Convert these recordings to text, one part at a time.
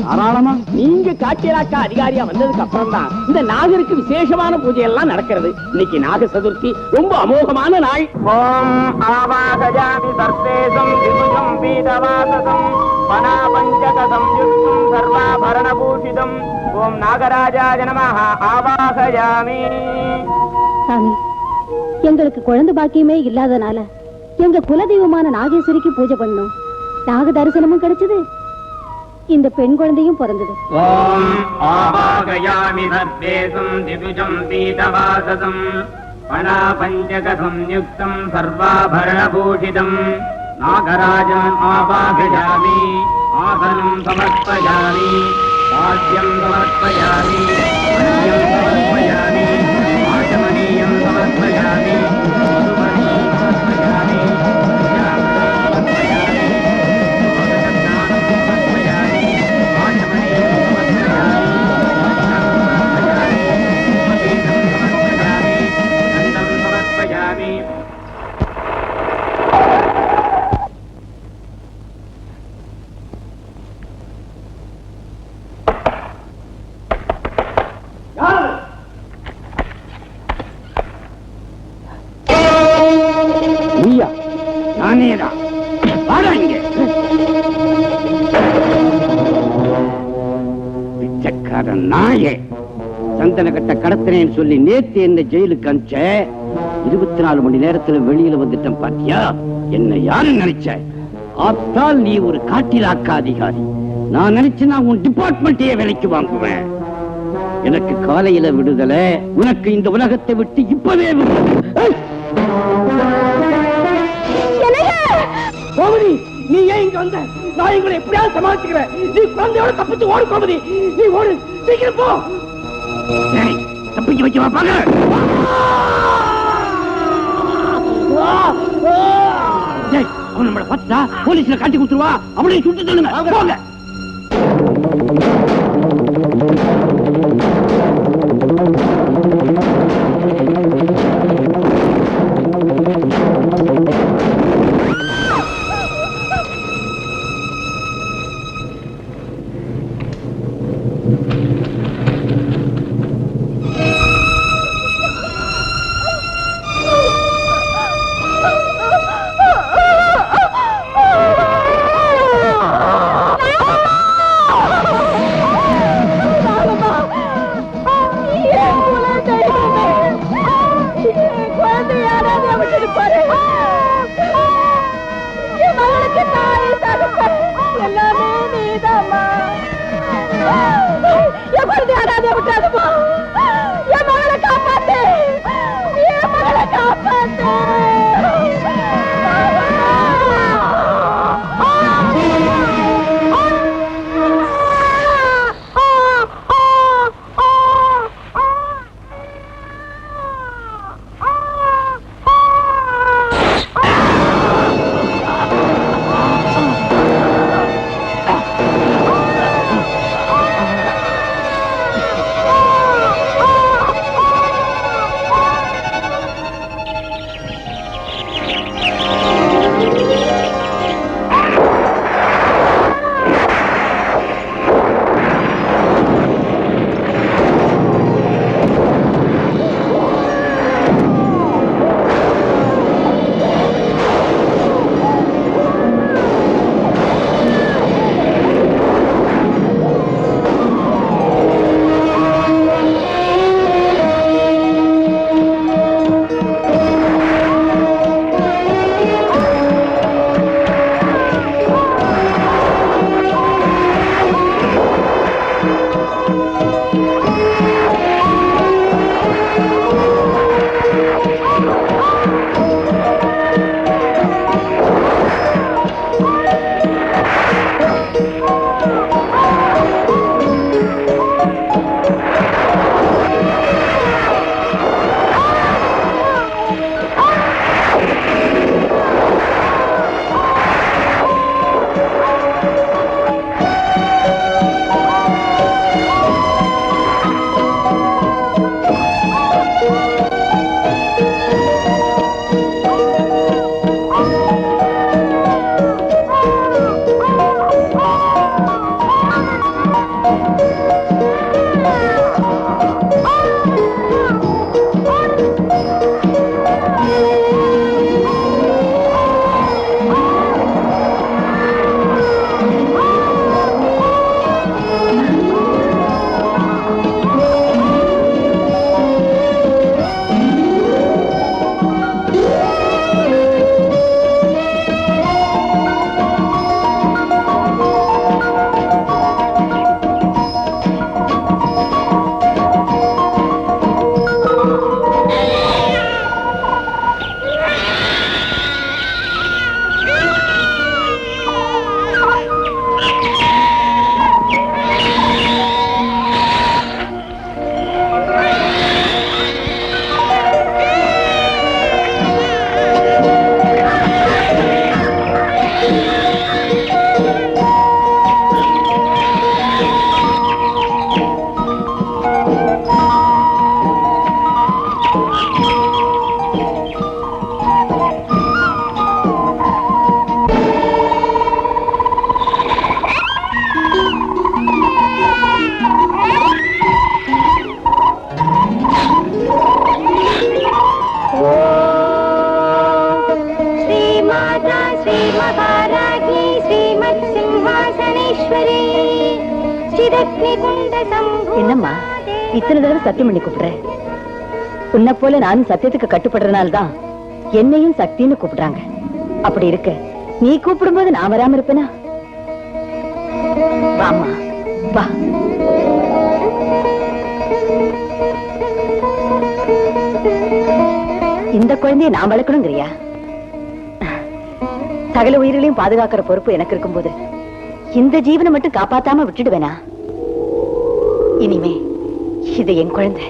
தாராளமா. நீங்க காட்டியராக்கா அதிகாரியா வந்ததுக்கு அப்புறம் தான் இந்த நாகருக்கு விசேஷமான பூஜை எல்லாம் நடக்கிறது. இன்னைக்கு நாக சதுர்த்தி ரொம்ப அமோகமான நாள். ஓம் ஆவாகயாமி சர்வேசம் திபுஜம் பீதவாசசம் பனாபஞ்சகதம் யுக்தம் சர்வாபரணபூஷிதம். ஓம் நாகராஜாய நமஹ. ஆவாகயாமி. சாமி, எங்களுக்கு குழந்தை பாக்கியமே இல்லாதனால எங்க குலதெய்வமான நாகேஸ்வரிக்கு பூஜை பண்ணோம். நாக தரிசனமும் கிடைச்சது, இந்த பெண் குழந்தையும் பிறந்தது. ஓம் ஆவாகயாமி சர்வேசம் திபுஜம் பீதவாசசம் பனாபஞ்சகதம் யுக்தம் சர்வாபரணபூஷிதம். நாகராஜம் ஆவாகயாமி. ஆசனம் சமர்ப்பயாமி. பாத்யம் சமர்ப்பயாமி. மத்யம் சமர்ப்பயாமி. ஆச்சமனீயம் சமர்ப்பயாமி. மதுமணீயம் சமர்ப்பயாமி. நானேதான். வாடா இங்க. பிச்சைக்காரன் நாயே, சந்தன கட்ட கடத்தினேன்னு சொல்லி நேத்து என்ன ஜெயிலுக்கு அனுப்பிச்ச. 24 மணி நேரத்துல வெளியில வந்துட்டேன் பாத்தியா? என்ன யாரு நினைச்ச? ஆத்தால் நீ ஒரு காட்டிலாக்கா அதிகாரி. நான் நினைச்சேன்னா உன் டிபார்ட்மெண்ட்டையே வேலைக்கு வாங்குவேன். எனக்கு காலையில விடுதலை, உனக்கு இந்த உலகத்தை விட்டு இப்பவே கோமதி. நீ ஏன் இங்க வந்த? நான் எங்களை எப்படியாவது சமாளிச்சுக்கிறேன். நீ குழந்தையோட தப்பிச்சு ஓடு கோமதி. நீ ஓடு, சீக்கிரம் போ. தப்பிச்சு வைக்க வாப்பாங்க. அவன் நம்மளை பார்த்தா போலீஸ்ல காட்டி கொடுத்துருவா. அவளையும் சுட்டு சொல்லுங்க. போங்க. என்னம்மா இத்தனை தடவை சத்தியம் பண்ணி கூப்பிடுற? உன்னை போல நானும் சத்தியத்துக்கு கட்டுப்படுறதுனால்தான் என்னையும் சக்தின்னு கூப்பிடுறாங்க. அப்படி இருக்க நீ கூப்பிடும்போது நான் வராம இருப்பேனா? வாமா வா. இந்த குழந்தைய நான் வளர்க்கணுங்கிறியா? சகல உயிர்களையும் பாதுகாக்கிற பொறுப்பு எனக்கு இருக்கும்போது இந்த ஜீவனை மட்டும் காப்பாத்தாம விட்டுடுவேனா? இனிமே இது என் குழந்தை.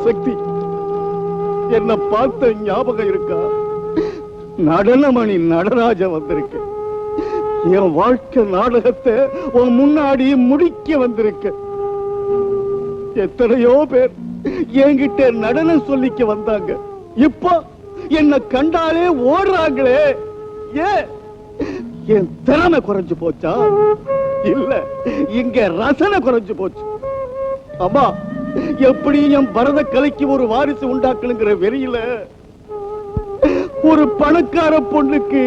சக்தி என்ன பார்த்த ஞாபகம் இருக்கா? நடனமணி நடராஜன் வந்திருக்க. என் வாழ்க்கை நாடகத்தை உன் முன்னாடி முடிக்க வந்திருக்க. எத்தனையோ பேர் என்கிட்ட நடனம் சொல்லிக்க வந்தாங்க. இப்ப என்ன கண்டாலே ஓடுறாங்களே. ஏன் என் திறமை குறைஞ்சு போச்சா? இல்ல, இங்க ரசனை குறைஞ்சு போச்சு. அம்மா, எப்படி என் பரத கலைக்கு ஒரு வாரிசு உண்டாக்கணுங்கிற வெறியில ஒரு பணக்கார பொண்ணுக்கு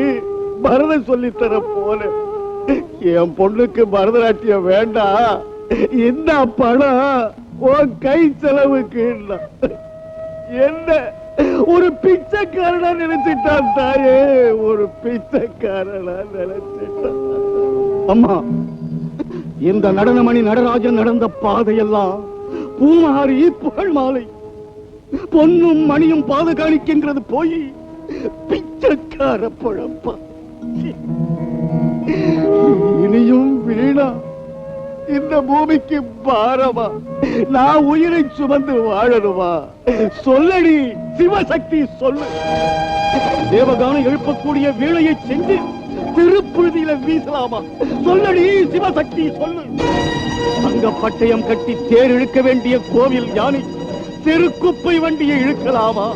பரதம் சொல்லித்தர போல என் பொண்ணுக்கு பரதநாட்டியம் வேண்டாம், இந்த பணம் உன் கை செலவுக்கு என்ன ஒரு பிச்சைக்காரனா நினைச்சிட்டான் தாயே, ஒரு பிச்சைக்காரனா நினைச்சிட்டான். அம்மா, இந்த நடனமணி நடராஜன் நடந்த பாதையெல்லாம் பூமாரி புகழ் மாலை, பொன்னும் மணியும் பாதுகாணிக்கின்றது போய் பிச்சைக்கார பழப்பா. இனியும் வீணா இந்த பூமிக்கு பாரமா? நான் உயிரை சுமந்து வாழணுமா? சொல்லடி சிவசக்தி, சொல்லு. தேவகானம் எழுப்பக்கூடிய வேலையை செஞ்சு திருப்புழுதியில வீசலாமா? சொல்லடி சிவசக்தி, சொல்லு. அங்க பட்டயம் கட்டி தேர் இழுக்க வேண்டிய கோவில் யானை தெருக்குப்பை வண்டியை இழுக்கலாமா?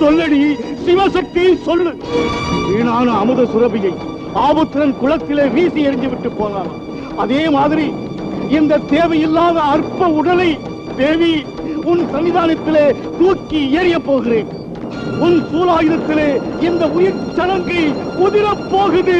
சொல்லடி சிவசக்தி, சொல்லு. வீணான அமுத சுரபியை ஆபுத்திரன் குளத்திலே வீசி எறிஞ்சு விட்டு போனான். அதே மாதிரி இந்த தேவையில்லாத அற்ப உடலை தேவி உன் சன்னிதானத்திலே தூக்கி எறிய போகிறேன். உன் சூலாயுதத்திலே இந்த உயிர் சலங்கை உதிரப் போகுது.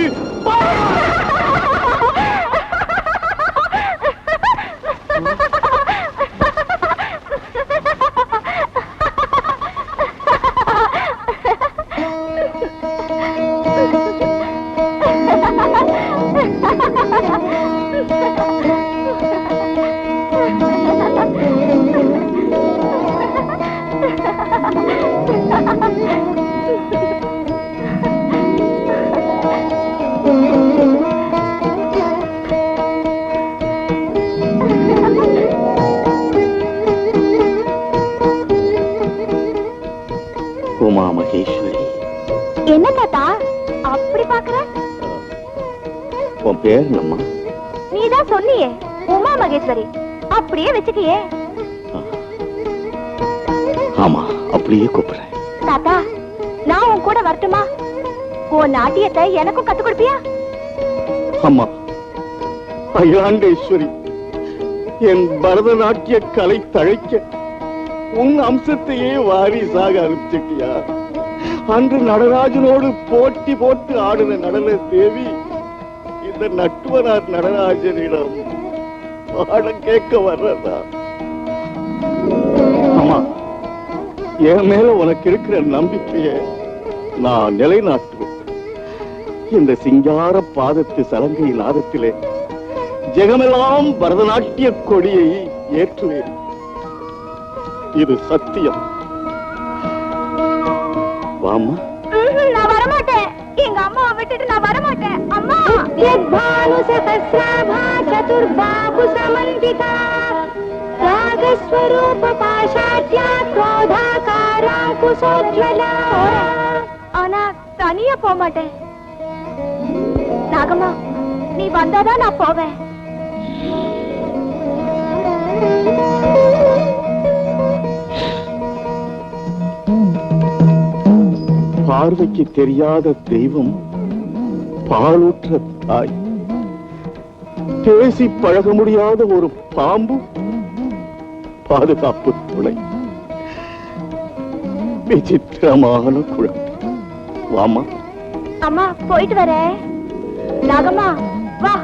பேர் என்னம்மா? நீதான் சொன்னியே உமா மகேஸ்வரி, அப்படியே வச்சுக்கியே. ஆமா, அப்படியே கூப்பிடுறேன். தாத்தா, நான் உன் கூட வரட்டுமா? உன் நாட்டியத்தை எனக்கும் கத்து கொடுப்பியா? அம்மா, அகிலாண்டேஸ்வரி, என் பரதநாட்டிய கலை தழைக்க உன் அம்சத்தையே வாரிசாக அனுப்பிச்சிட்டியா? அன்று நடராஜனோடு போட்டி போட்டு ஆடின நடன தேவி இந்த நட்டுவனார் நடராஜனிடம் பாடம் கேட்க வர்றதா? அம்மா, என் மேல உனக்கு இருக்கிற நம்பிக்கையை நான் நிலைநாட்டுவேன். இந்த சிங்கார பாதத்து சலங்கை நாதத்திலே ஜெகமெல்லாம் பரதநாட்டிய கொடியை ஏற்றுவேன். இது சத்தியம். வாமா. நான் வரமாட்டேன். எங்க அம்மாவை விட்டுட்டு நான் வரமாட்டேன். அம்மா. யத்பானு சஹஸ்ராபா சதுர்பாஹு சமந்திதா ராகஸ்வரூப பாஷாட்யா க்ரோதாகாராங்குசோஜ்வலா. ஆனா தனியா போக மாட்டேன். நாகம்மா, நீ வந்தாதான் நான் போவேன். பார்வைக்கு தெரியாத தெய்வம், பாலூற்ற தாய், பேசி பழக முடியாத ஒரு பாம்பு, பாதுகாப்பு துணை, விசித்திரமான குழந்தை. வாமா. அம்மா, போயிட்டு வரேன். நாகம்மா, வா.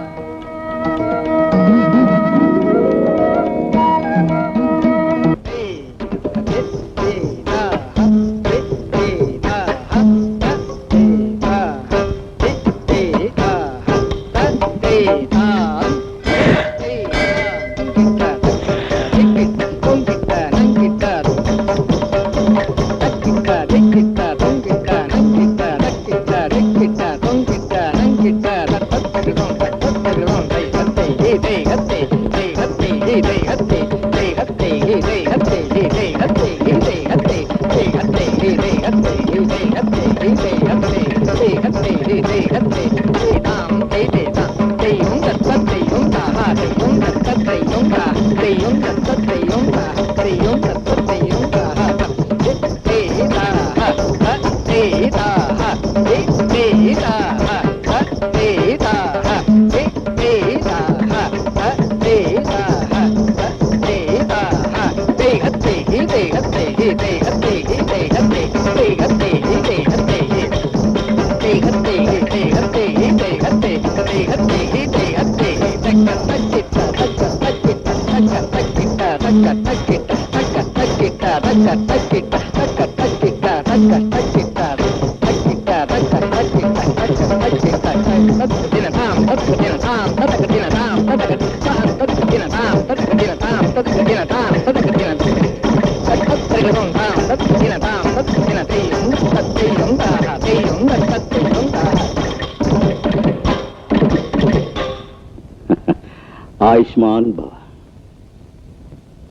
आयुष्मान भव।